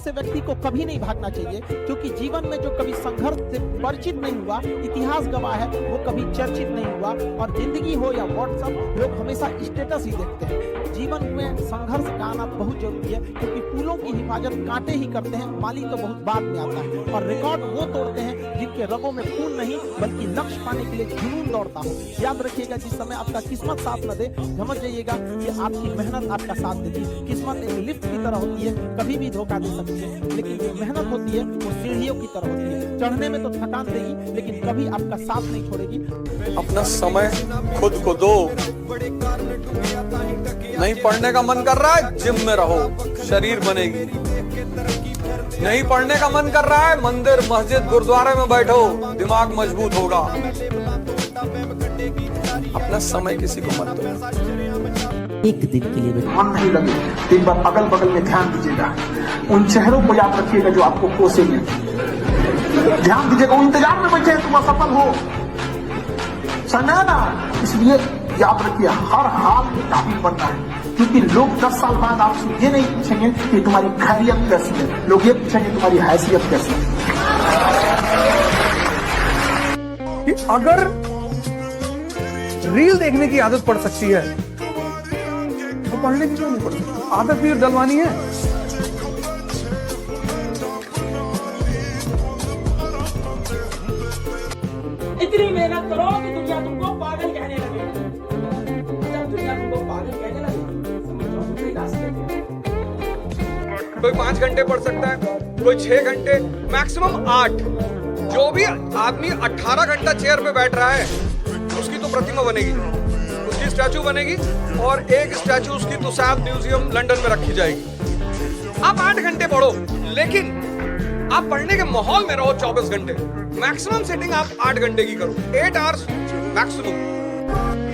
से व्यक्ति को कभी नहीं भागना चाहिए, क्योंकि जीवन में जो कभी संघर्ष से परिचित नहीं हुआ, इतिहास गवाह है, वो कभी चर्चित नहीं हुआ। और जिंदगी हो या व्हाट्सएप, लोग हमेशा स्टेटस ही देखते हैं। जीवन में संघर्ष का आना बहुत जरूरी है, क्योंकि फूलों की हिफाजत कांटे ही करते हैं, माली तो बहुत बाद में आता है। और रिकॉर्ड वो तोड़ते हैं जिनके रगों में खून नहीं बल्कि लक्ष्य पाने के लिए जुनून दौड़ता हो। याद रखिएगा, जिस समय आपका किस्मत साथ न दे, समझ जाइएगा कि आपकी मेहनत आपका साथ देगी। किस्मत एक लिफ्ट की तरह होती है, कभी भी धोखा दे सकती है, लेकिन जो मेहनत होती है वो सीढ़ियों की तरह होती है। चढ़ने में तो थकान देगी, लेकिन कभी आपका साथ नहीं छोड़ेगी। अपना समय खुद को दो। नहीं पढ़ने का मन कर रहा है, जिम में रहो, शरीर बनेगी। नहीं पढ़ने का मन कर रहा है, मंदिर मस्जिद गुरुद्वारे में बैठो, दिमाग मजबूत होगा। अपना समय किसी को मत दो। एक दिन के लिए मन नहीं लगे तो एक बार अगल बगल में ध्यान दीजिएगा, उन चेहरों को याद रखिएगा जो आपको कोसेंगे। ध्यान दीजिएगा, वो इंतजार में बैठे हैं तुम असफल हो, समझा ना। इसलिए याद रखिए, हर हाल में काबिल बनना है, क्योंकि लोग 10 साल बाद आपसे ये नहीं पूछेंगे कि तुम्हारी खैरियत कैसी है, लोग ये पूछेंगे तुम्हारी हैसियत कैसी है। कि अगर रील देखने की आदत पड़ सकती है तो पढ़ने की क्यों नहीं पड़ सकती? आदत भी डलवानी है। इतनी मेहनत करो कि दुनिया तुमको पागल कहने लगे। जब दुनिया तुमको पागल कहने लगे, समझ जाओ तुम सही रास्ते पे। कोई 5 घंटे पढ़ सकता है, कोई 6 घंटे, मैक्सिमम 8। जो भी आदमी 18 घंटा चेयर पे बैठ रहा है, उसकी तो प्रतिमा बनेगी, उसकी स्टैचू बनेगी, और एक स्टैचू उसकी तुसाद म्यूजियम लंदन में रखी जाएगी। आप 8 घंटे पढ़ो, लेकिन आप पढ़ने के माहौल में रहो 24 घंटे। मैक्सिमम सेटिंग आप 8 घंटे की करो, 8 आवर्स मैक्सिमम।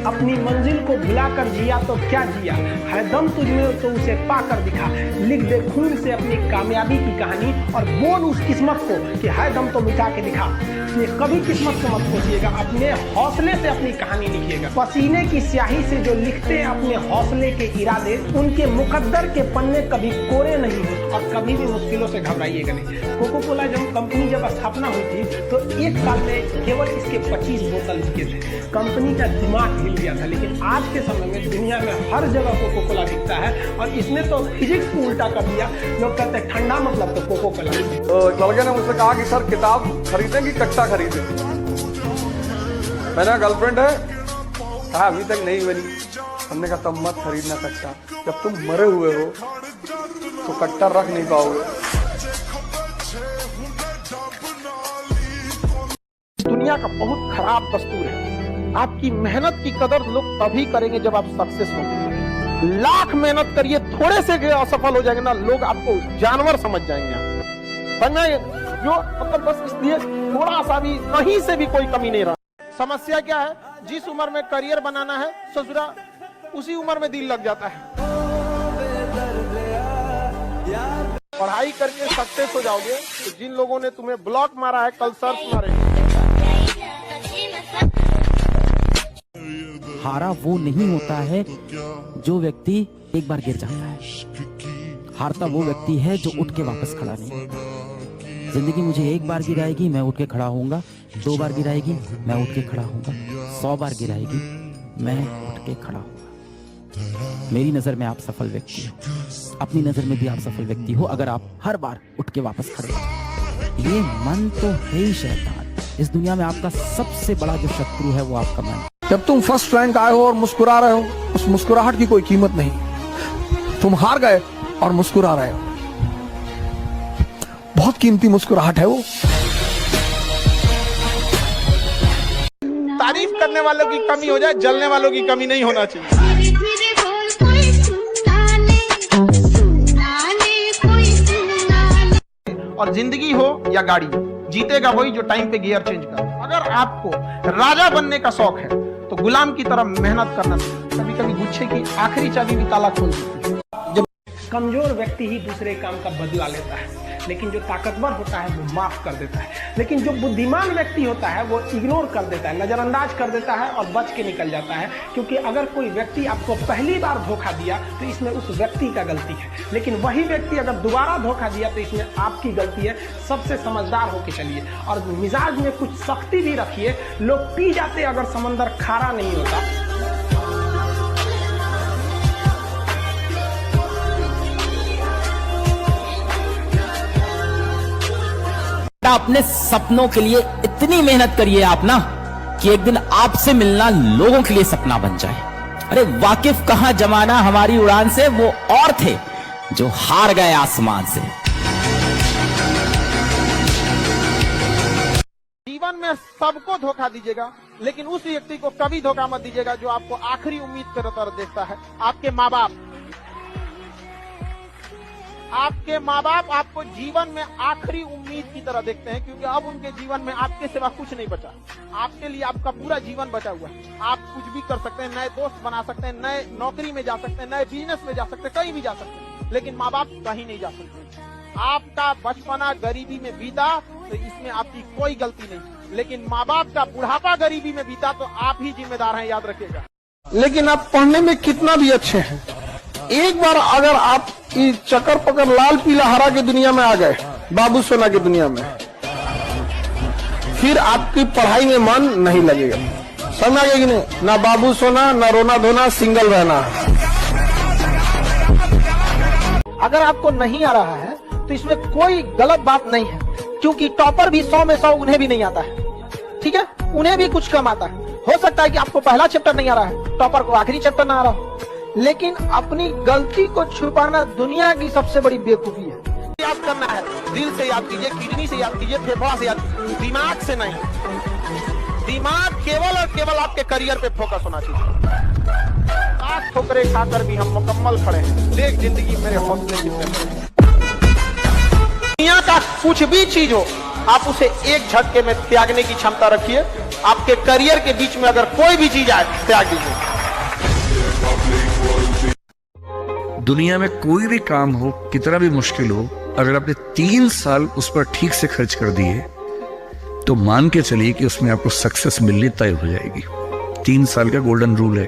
अपनी मंजिल को भुलाकर जिया तो क्या जिया, है दम तुझमें तो उसे पाकर दिखा। लिख दे खून से अपनी कामयाबी की कहानी, और बोल उस किस्मत को कि है दम तो मिटा के दिखा। इसलिए कभी किस्मत को मत कोसिएगा, अपने हौसले से अपनी कहानी लिखिएगा। पसीने की स्याही से जो लिखते हैं अपने हौसले के इरादे, उनके मुकद्दर के पन्ने कभी कोरे नहीं, और कभी भी मुश्किलों से घबराइएगा नहीं। कोको कोला कंपनी जब स्थापना हुई थी तो 1 साल में केवल इसके 25 बोतल बिके थे। कंपनी का दिमाग हिल गया था, लेकिन आज के समय में दुनिया में हर जगह कोको कोला बिकता है, और इसने तो फिजिक्स को उल्टा कर दिया। लोग कहते हैं ठंडा मतलब तो कोको कोला। तो लड़के ने मुझसे कहा कि सर किताब खरीदें कि कट्टा खरीदें। मेरा गर्लफ्रेंड है, कहा अभी तक नहीं बनी। हमने कहा तब मत खरीदना कट्टा, जब तुम मरे हुए हो तो कट्टा रख नहीं पाओगे। दुनिया का बहुत खराब दस्तूर है, आपकी मेहनत की कदर लोग तभी करेंगे जब आप सक्सेस होंगे। लाख मेहनत करिए, थोड़े से असफल हो जाएंगे ना, लोग आपको जानवर समझ जाएंगे। समझना, जो मतलब बस इसलिए थोड़ा सा भी कहीं से भी कोई कमी नहीं रहा। समस्या क्या है, जिस उम्र में करियर बनाना है ससुरा, उसी उम्र में दिल लग जाता है। पढ़ाई करके सक्सेस हो जाओगे, तो जिन लोगों ने तुम्हें ब्लॉक मारा है कल सर्च मारेंगे। हारा वो नहीं होता है जो व्यक्ति एक बार गिर जाता है, हारता वो व्यक्ति है जो उठ के वापस खड़ा नहीं। जिंदगी मुझे एक बार गिराएगी, मैं उठ के खड़ा होऊंगा। 2 बार गिराएगी, मैं उठ के खड़ा होऊंगा। 100 बार गिराएगी, मैं उठ के खड़ा होऊंगा। मेरी नजर में आप सफल व्यक्ति हो, अपनी नजर में भी आप सफल व्यक्ति हो, अगर आप हर बार उठ के वापस खड़े हो। ये मन तो है ही शैतान। इस दुनिया में आपका सबसे बड़ा जो शत्रु है वो आपका मन। जब तुम फर्स्ट रैंक आए हो और मुस्कुरा रहे हो, उस मुस्कुराहट की कोई कीमत नहीं। तुम हार गए और मुस्कुरा रहे हो, बहुत कीमती मुस्कुराहट है वो। तारीफ करने वालों की कमी हो जाए, जलने वालों की कमी नहीं होना चाहिए। और जिंदगी हो या गाड़ी, जीतेगा वही जो टाइम पे गियर चेंज कर। अगर आपको राजा बनने का शौक है तो गुलाम की तरह मेहनत करना। कभी कभी गुच्छे की आखिरी चाबी भी ताला खोल देती है। कमजोर व्यक्ति ही दूसरे काम का बदला लेता है, लेकिन जो ताकतवर होता है वो माफ कर देता है। लेकिन जो बुद्धिमान व्यक्ति होता है वो इग्नोर कर देता है, नजरअंदाज कर देता है और बच के निकल जाता है। क्योंकि अगर कोई व्यक्ति आपको पहली बार धोखा दिया तो इसमें उस व्यक्ति का गलती है, लेकिन वही व्यक्ति अगर दोबारा धोखा दिया तो इसमें आपकी गलती है। सबसे समझदार होके चलिए और मिजाज में कुछ सख्ती भी रखिए। लोग पी जाते अगर समंदर खारा नहीं होता। अपने सपनों के लिए इतनी मेहनत करिए आप ना कि एक दिन आपसे मिलना लोगों के लिए सपना बन जाए। अरे वाकिफ कहां जमाना हमारी उड़ान से, वो और थे जो हार गए आसमान से। जीवन में सबको धोखा दीजिएगा, लेकिन उस व्यक्ति को कभी धोखा मत दीजिएगा जो आपको आखिरी उम्मीद की तरह देखता है। आपके माँ बाप आपको जीवन में आखिरी उम्मीद की तरह देखते हैं, क्योंकि अब उनके जीवन में आपके सिवा कुछ नहीं बचा। आपके लिए आपका पूरा जीवन बचा हुआ है। आप कुछ भी कर सकते हैं, नए दोस्त बना सकते हैं, नए नौकरी में जा सकते हैं, नए बिजनेस में जा सकते हैं, कहीं भी जा सकते हैं, लेकिन माँ बाप कहीं नहीं जा सकते। आपका बचपना गरीबी में बीता तो इसमें आपकी कोई गलती नहीं, लेकिन माँ बाप का बुढ़ापा गरीबी में बीता तो आप ही जिम्मेदार हैं, याद रखिएगा। लेकिन आप पढ़ने में कितना भी अच्छे हैं, एक बार अगर आप इस चक्कर पकड़ लाल पीला हरा की दुनिया में आ गए, बाबू सोना की दुनिया में, फिर आपकी पढ़ाई में मन नहीं लगेगा। समझ आ गया कि नहीं? ना बाबू सोना, ना रोना धोना, सिंगल रहना। अगर आपको नहीं आ रहा है तो इसमें कोई गलत बात नहीं है, क्योंकि टॉपर भी 100 में 100 उन्हें भी नहीं आता है। ठीक है, उन्हें भी कुछ कम आता है। हो सकता है कि आपको पहला चैप्टर नहीं आ रहा है, टॉपर को आखिरी चैप्टर ना आ रहा हो, लेकिन अपनी गलती को छुपाना दुनिया की सबसे बड़ी बेवकूफी है। याद करना है, दिल से याद कीजिए, किडनी से याद कीजिए, फेफड़ा से याद कीजिए, दिमाग से नहीं। दिमाग केवल और केवल आपके करियर पे फोकस होना चाहिए। आठ ठोकरे खाकर भी हम मुकम्मल खड़े हैं, देख जिंदगी मेरे हौसले कितने। दुनिया का कुछ भी चीज हो, आप उसे एक झटके में त्यागने की क्षमता रखिए। आपके करियर के बीच में अगर कोई भी चीज आए, त्याग दीजिए। दुनिया में कोई भी काम हो, कितना भी मुश्किल हो, अगर आपने 3 साल उस पर ठीक से खर्च कर दिए तो मान के चलिए कि उसमें आपको सक्सेस मिलनी तय हो जाएगी। 3 साल का गोल्डन रूल है।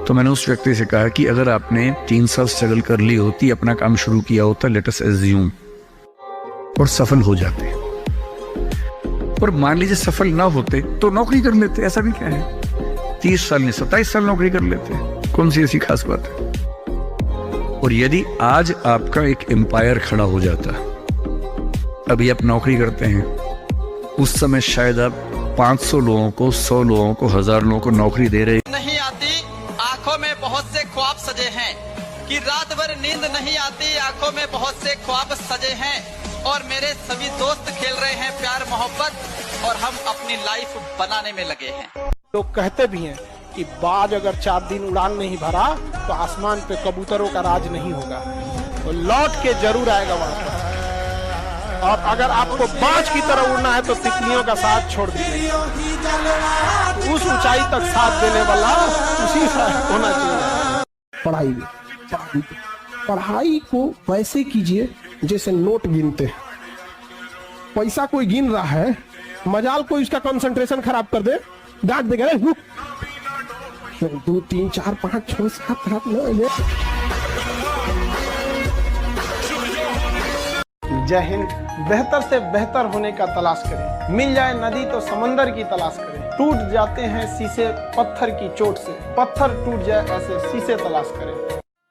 तो मैंने उस व्यक्ति से कहा कि अगर आपने 3 साल स्ट्रगल कर ली होती, अपना काम शुरू किया होता, लेट अस एज्यूम, और सफल हो जाते, और मान लीजिए सफल ना होते तो नौकरी कर लेते। ऐसा भी क्या है, 30 साल नहीं 27 साल नौकरी कर लेते, कौन सी ऐसी खास बात है। और यदि आज आपका एक एम्पायर खड़ा हो जाता, अभी आप नौकरी करते हैं, उस समय शायद आप 500 लोगों को, 100 लोगों को, 1000 लोगों को नौकरी दे रहे। नहीं आती आंखों में बहुत से ख्वाब सजे हैं, कि रात भर नींद नहीं आती आंखों में बहुत से ख्वाब सजे हैं, और मेरे सभी दोस्त खेल रहे हैं प्यार मोहब्बत, और हम अपनी लाइफ बनाने में लगे हैं। लोग कहते भी हैं कि बाज अगर 4 दिन उड़ान नहीं भरा तो आसमान पे कबूतरों का राज नहीं होगा, तो लौट के जरूर आएगा वहां। और अगर आपको बाज की तरह उड़ना है तो तितलियों का साथ छोड़ दीजिए। उस ऊंचाई तक साथ देने वाला उसी से होना चाहिए। पढ़ाई को वैसे कीजिए जैसे नोट गिनते हैं। पैसा कोई गिन रहा है, मजाल कोई उसका कंसंट्रेशन खराब कर दे, डांट देगा, 2 3 4 5 6 7 8 9। जय हिंद। बेहतर से बेहतर होने का तलाश करें, मिल जाए नदी तो समंदर की तलाश करें। टूट जाते हैं शीशे पत्थर की चोट से, पत्थर टूट जाए ऐसे शीशे तलाश करें।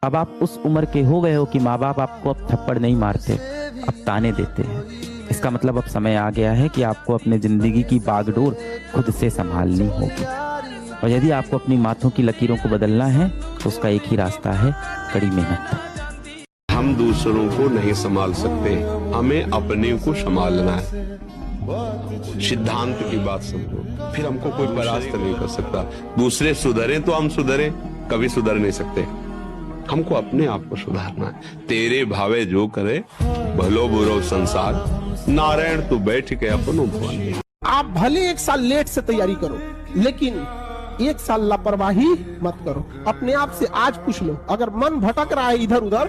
अब आप उस उम्र के हो गए हो कि माँ बाप आपको अब थप्पड़ नहीं मारते, अब ताने देते हैं। इसका मतलब अब समय आ गया है कि आपको अपने जिंदगी की बागडोर खुद से संभालनी होगी। और यदि आपको अपनी माथों की लकीरों को बदलना है तो उसका एक ही रास्ता है, कड़ी मेहनत। हम दूसरों को नहीं संभाल सकते, हमें अपने को संभालना है। सिद्धांत की बात समझो, फिर हमको कोई परास्त नहीं कर सकता। दूसरे सुधरे तो हम सुधरे, कभी सुधर नहीं सकते। हमको अपने आप को सुधारना है। तेरे भावे जो करे, भलो बुरो संसार, नारायण तू बैठ के अपनो भवन। आप भले 1 साल लेट से तैयारी करो, लेकिन एक साल लापरवाही मत करो, अपने आप से आज पूछ लो। अगर मन भटक रहा है इधर उधर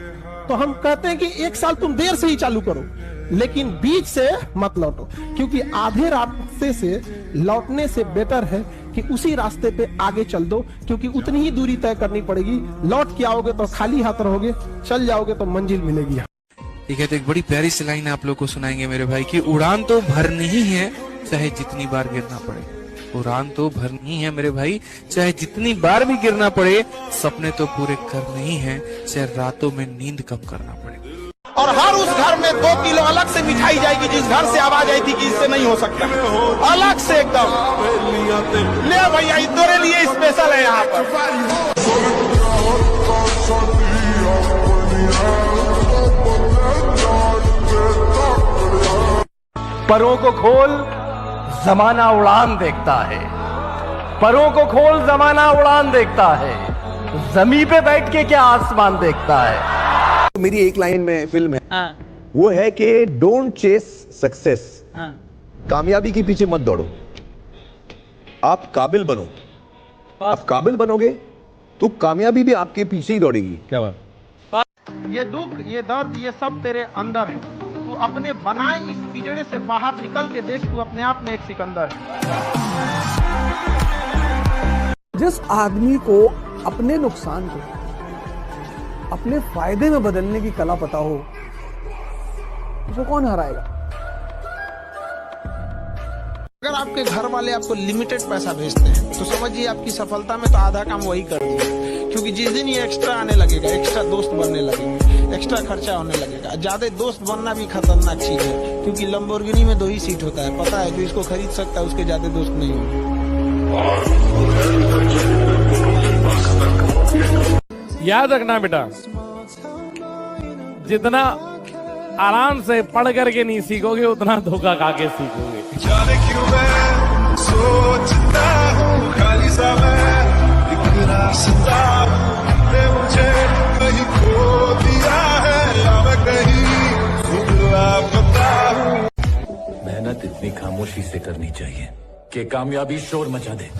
तो हम कहते हैं कि एक साल तुम देर से ही चालू करो, लेकिन बीच से मत लौटो, क्योंकि आधे रास्ते से लौटने से बेटर है कि उसी रास्ते पे आगे चल दो, क्योंकि उतनी ही दूरी तय करनी पड़ेगी। लौट के आओगे तो खाली हाथ रहोगे, चल जाओगे तो मंजिल मिलेगी। ठीक है, तो एक बड़ी प्यारी सी लाइन आप लोग को सुनाएंगे मेरे भाई की उड़ान तो भरनी ही है चाहे जितनी बार गिरना पड़े। उड़ान तो भरनी ही है मेरे भाई, चाहे जितनी बार भी गिरना पड़े। सपने तो पूरे करने ही हैं, चाहे रातों में नींद कम करना पड़े। और हर उस घर में 2 किलो अलग से मिठाई जाएगी जिस घर से आवाज आई थी कि इससे नहीं हो सकता, अलग से एकदम। ले भैया, तेरे लिए स्पेशल है यहाँ पर। परों को खोल, जमाना उड़ान देखता है। परों को खोल, जमाना उड़ान देखता है। जमीन पे बैठ के क्या आसमान देखता है। मेरी एक लाइन में फिल्म है, वो है कि डोंट चेस सक्सेस, कामयाबी के पीछे मत दौड़ो, आप काबिल बनो। आप काबिल बनोगे तो कामयाबी भी आपके पीछे ही दौड़ेगी। क्या बात? ये दुख, ये दर्द, ये सब तेरे अंदर है। तू अपने बनाए इस पिंजरे से बाहर निकल के देख, तू अपने आप में एक सिकंदर है। जिस आदमी को अपने नुकसान को अपने फायदे में बदलने की कला पता हो, उसको कौन हराएगा? अगर आपके घर वाले आपको लिमिटेड पैसा भेजते हैं तो समझिए आपकी सफलता में तो आधा काम वही कर दिया, क्योंकि जिस दिन ये एक्स्ट्रा आने लगेगा, एक्स्ट्रा दोस्त बनने लगेगा, एक्स्ट्रा खर्चा होने लगेगा। ज्यादा दोस्त बनना भी खतरनाक चीज है, क्योंकि लंबोर्गिनी में 2 ही सीट होता है, पता है, जो इसको खरीद सकता है उसके ज्यादा दोस्त नहीं होंगे। याद रखना बेटा, जितना आराम से पढ़ करके नहीं सीखोगे उतना धोखा खा के सीखोगे। जाने क्यों मैं सोचता हूँ खाली सा मैं एक रास्ता ने मुझे कहीं खो दिया है, या मैं कहीं लापता हूँ। मेहनत इतनी खामोशी से करनी चाहिए कि कामयाबी शोर मचा दे।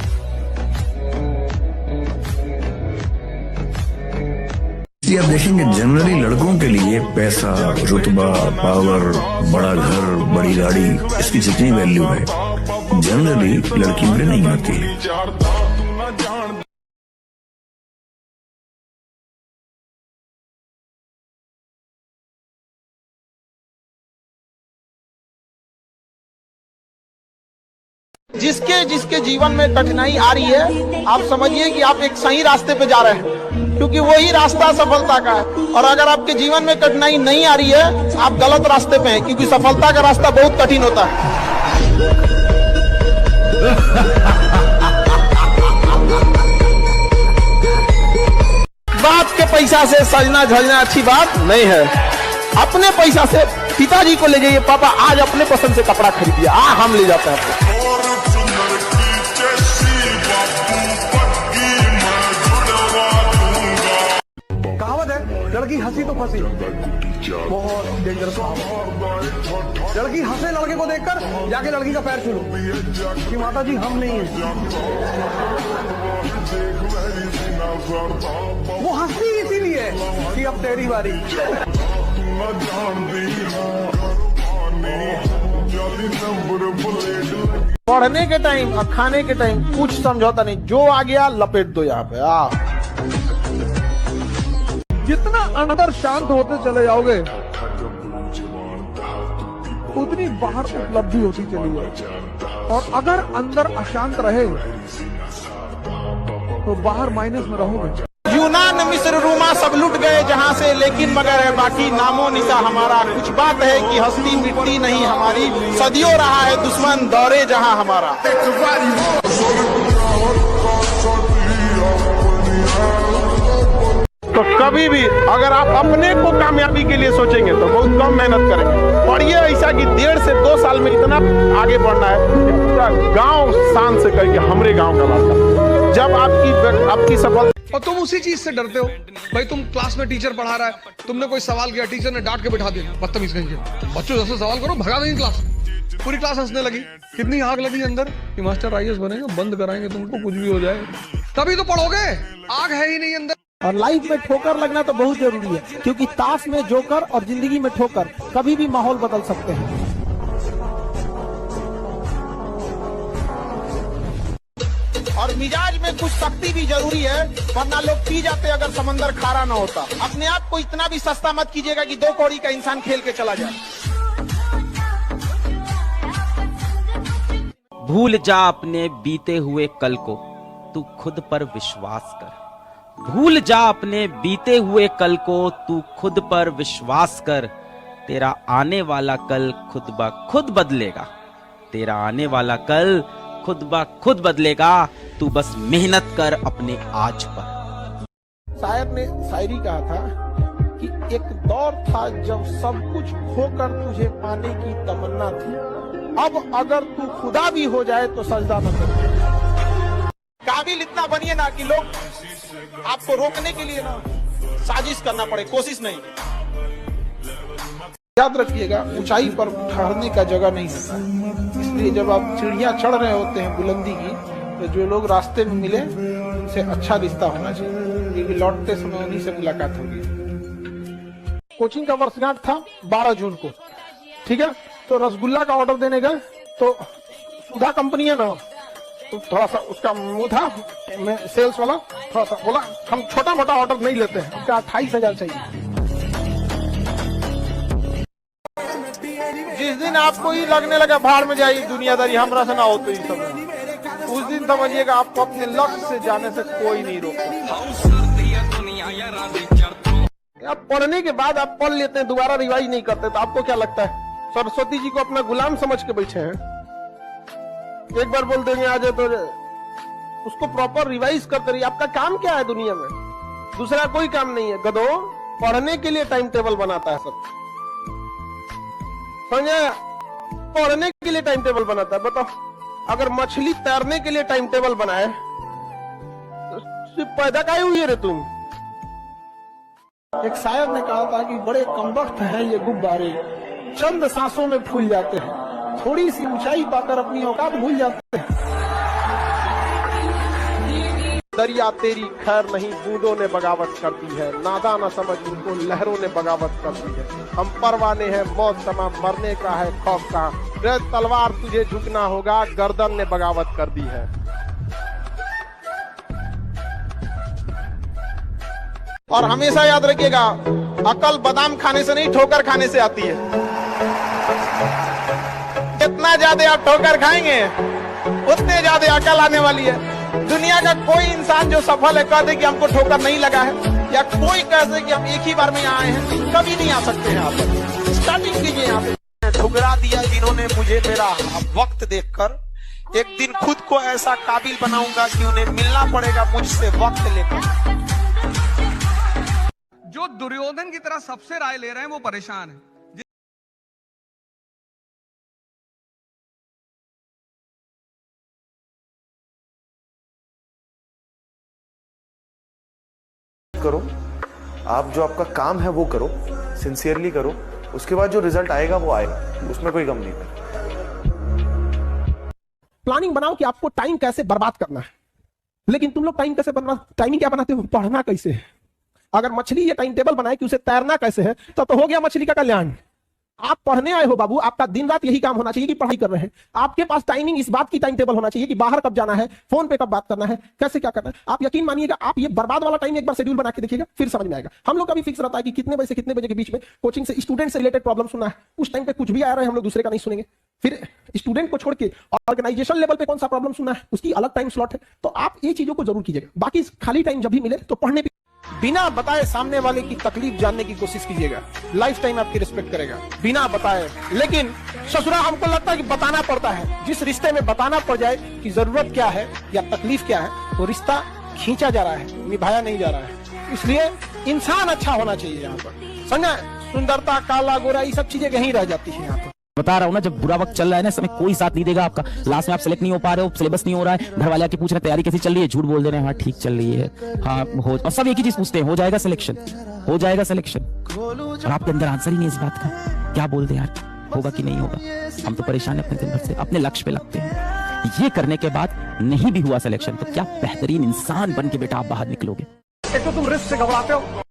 आप देखेंगे जनरली लड़कों के लिए पैसा, रुतबा, पावर, बड़ा घर, बड़ी गाड़ी, इसकी जितनी वैल्यू है जनरली लड़कियों के नहीं आती है। जिसके जिसके जीवन में कठिनाई आ रही है, आप समझिए कि आप एक सही रास्ते पे जा रहे हैं, क्योंकि वही रास्ता सफलता का है। और अगर आपके जीवन में कठिनाई नहीं आ रही है, आप गलत रास्ते पे हैं, क्योंकि सफलता का रास्ता बहुत कठिन होता है। बाप के पैसा से सजना धजना अच्छी बात नहीं है। अपने पैसा से पिताजी को ले जाइए, पापा आज अपने पसंद से कपड़ा खरीदिए, हम ले जाते हैं। कहावत है, लड़की हंसी तो फंसी, बहुत डेंजरस। लड़की हंसे लड़के को देखकर जाके लड़की का पैर छू लो कि माता जी हम नहीं हैं। वो हंसी इसीलिए कि अब तेरी बारी। पढ़ने के टाइम और खाने के टाइम कुछ समझौता नहीं, जो आ गया लपेट दो यहाँ पे। जितना अंदर शांत होते चले जाओगे उतनी बाहर उपलब्धि होती चली जाएगी, और अगर अंदर अशांत रहे तो बाहर माइनस में रहोगे। यूनान, मिस्र, रोमा सब लुट गए जहां से, लेकिन मगर है बाकी नामो निशा हमारा। कुछ बात है कि हस्ती मिटती नहीं हमारी, सदियों रहा है दुश्मन दौरे जहां हमारा। तो कभी भी अगर आप अपने को कामयाबी के लिए सोचेंगे तो बहुत कम मेहनत करेंगे। और ये ऐसा कि 1.5 से 2 साल में इतना आगे बढ़ना है कि पूरा गांव शान से कहेंगे हमरे गांव का रास्ता। जब आपकी सफलता, और तुम उसी चीज से डरते हो। भाई तुम क्लास में टीचर पढ़ा रहा है, तुमने कोई सवाल किया, टीचर ने डांट के बिठा दिया, बदतमीज कहेंगे, तुम बच्चों जैसे सवाल करो, भगा देंगे क्लास। पूरी क्लास हंसने लगी। कितनी आग लगी अंदर कि मास्टर आईएएस बनेंगे, बंद कराएंगे तुमको, कुछ भी हो जाए तभी तो पढ़ोगे, आग है ही नहीं अंदर। और लाइफ में ठोकर लगना तो बहुत जरूरी है, क्योंकि ताश में जोकर और जिंदगी में ठोकर कभी भी माहौल बदल सकते हैं। और मिजाज में कुछ शक्ति भी जरूरी है, वरना लोग पी जाते अगर समंदर खारा ना होता। अपने आप को इतना भी सस्ता मत कीजिएगा कि 2 कौड़ी का इंसान खेल के चला जाए। भूल जा अपने बीते हुए कल को, तू खुद पर विश्वास कर। भूल जा अपने बीते हुए कल को, तू खुद पर विश्वास कर। तेरा आने वाला कल खुद ब खुद बदलेगा। तेरा आने वाला कल खुद ब खुद बदलेगा। तू बस मेहनत कर अपने आज पर। शायर ने शायरी कहा था कि एक दौर था जब सब कुछ खोकर तुझे पाने की तमन्ना थी, अब अगर तू खुदा भी हो जाए तो सजदा न कर। काबिल इतना बनिए ना कि लोग आपको रोकने के लिए ना साजिश करना पड़े, कोशिश नहीं। याद रखिएगा, ऊंचाई पर ठहरने का जगह नहीं होता है। इसलिए जब आप सीढ़ियां चढ़ रहे होते हैं बुलंदी की, तो जो लोग रास्ते में मिले उनसे अच्छा रिश्ता होना चाहिए, क्योंकि लौटते समय उन्हीं से मुलाकात होगी। कोचिंग का वर्षगांठ था 12 जून को, ठीक है। तो रसगुल्ला का ऑर्डर देने गए, तो सुधा कंपनी है ना, तो थोड़ा सा उसका मुंह था, मैं सेल्स वाला थोड़ा सा बोला हम छोटा मोटा ऑर्डर नहीं लेते हैं, उसका 28,000 चाहिए। जिस दिन आपको ही लगने लगा भाड़ में जाइए दुनियादारी हमरा से ना हो, तो ये सब उस दिन समझिएगा आपको अपने लक्ष्य से जाने से कोई नहीं रोकता। आप पढ़ने के बाद आप पढ़ लेते हैं, दोबारा रिवाइज नहीं करते, तो आपको क्या लगता है सरस्वती जी को अपना गुलाम समझ के बैठे हैं? एक बार बोल देंगे आज, तो उसको प्रॉपर रिवाइज करते रहिए। आपका काम क्या है दुनिया में? दूसरा कोई काम नहीं है। गधो पढ़ने के लिए टाइम टेबल बनाता है सब, समझे? पढ़ने के लिए टाइम टेबल बनाता है। बताओ, अगर मछली तैरने के लिए टाइम टेबल बनाए तो सिर्फ पैदा काहे हुई रे तुम? एक शायर ने कहा था कि बड़े कमबख्त हैं ये गुब्बारे, चंद सांसों में फूल जाते हैं, थोड़ी सी ऊंचाई पाकर अपनी औकात भूल जाते हैं। दरिया तेरी खैर नहीं, बूंदों ने बगावत कर दी है, नादा न समझ उनको लहरों ने बगावत कर दी है। हम परवाने हैं मौत समा, मरने का है खौफ का, रे तलवार तुझे झुकना होगा, गर्दन ने बगावत कर दी है। और हमेशा याद रखिएगा, अकल बादाम खाने से नहीं ठोकर खाने से आती है। जितना ज्यादा आप ठोकर खाएंगे उतने ज्यादा अकल आने वाली है। दुनिया का कोई इंसान जो सफल है कह दे कि हमको ठोकर नहीं लगा है, या कोई कह दे कि हम एक ही बार में आए हैं, कभी नहीं आ सकते हैं। आप स्टार्टिंग कीजिए यहाँ पे। ठुकरा दिया जिन्होंने मुझे मेरा वक्त देखकर, एक दिन खुद को ऐसा काबिल बनाऊंगा कि उन्हें मिलना पड़ेगा मुझसे वक्त लेकर। जो दुर्योधन की तरह सबसे राय ले रहे हैं वो परेशान है। करो, आप जो आपका काम है वो करो, सिंसियरली करो, उसके बाद जो रिजल्ट आएगा वो आएगा, उसमें कोई गम नहीं है। प्लानिंग बनाओ कि आपको टाइम कैसे बर्बाद करना है, लेकिन तुम लोग टाइम कैसे टाइमिंग क्या बनाते हो? पढ़ना कैसे है। अगर मछली ये टाइम टेबल बनाए कि उसे तैरना कैसे है, तो हो गया मछली का कल्याण। आप पढ़ने आए हो बाबू, आपका दिन रात यही काम होना चाहिए कि पढ़ाई कर रहे हैं। आपके पास टाइमिंग इस बात की टाइम टेबल होना चाहिए कि बाहर कब जाना है, फोन पे कब बात करना है, कैसे क्या करना है। आप यकीन मानिएगा, आप ये बर्बाद वाला टाइम एक बार शेड्यूल बना के देखिएगा, फिर समझ में आएगा। हम लोग का भी फिक्स रहता है कि कितने बजे से कितने बजे के बीच में कोचिंग से स्टूडेंट से रिलेटेड प्रॉब्लम सुनना है। उस टाइम पे कुछ भी आ रहा है हम लोग दूसरे का नहीं सुनेंगे। फिर स्टूडेंट को छोड़ के ऑर्गेनाइजेशन लेवल पे कौन सा प्रॉब्लम सुनना है, उसकी अलग टाइम स्लॉट है। तो आप ये चीजों को जरूर कीजिएगा। बाकी खाली टाइम जब भी मिले तो पढ़ने, बिना बताए सामने वाले की तकलीफ जानने की कोशिश कीजिएगा, लाइफ टाइम आपकी रिस्पेक्ट करेगा बिना बताए। लेकिन ससुरा हमको लगता है कि बताना पड़ता है। जिस रिश्ते में बताना पड़ जाए कि जरूरत क्या है या तकलीफ क्या है, तो रिश्ता खींचा जा रहा है, निभाया नहीं जा रहा है। इसलिए इंसान अच्छा होना चाहिए। यहाँ पर समझा, सुंदरता, काला गोरा, ये सब चीजें यहीं रह जाती है। यहाँ पर बता रहा हूँ ना, जब बुरा वक्त चल रहा है ना, समय कोई साथ नहीं देगा आपका। लास्ट में आप सेलेक्ट नहीं हो पा रहे हो, सिलेबस नहीं हो रहा है, घर वाले आके पूछ रहे हैं तैयारी कैसी चल रही है, झूठ बोल दे रहे हैं हाँ ठीक चल रही है, हाँ हो, और सब एक ही चीज पूछते हैं, हो जाएगा सिलेक्शन, हो जाएगा सिलेक्शन। और आपके अंदर आंसर ही नहीं इस बात का, क्या बोल दे यार। होगा कि नहीं होगा। हम तो परेशान हैं अपने दिन भर से, अपने लक्ष्य पे लगते हैं। ये करने के बाद नहीं भी हुआ सिलेक्शन तो क्या बेहतरीन इंसान बन के बेटा आप बाहर निकलोगे। एक तो तुम रिस्क से घबराते हो,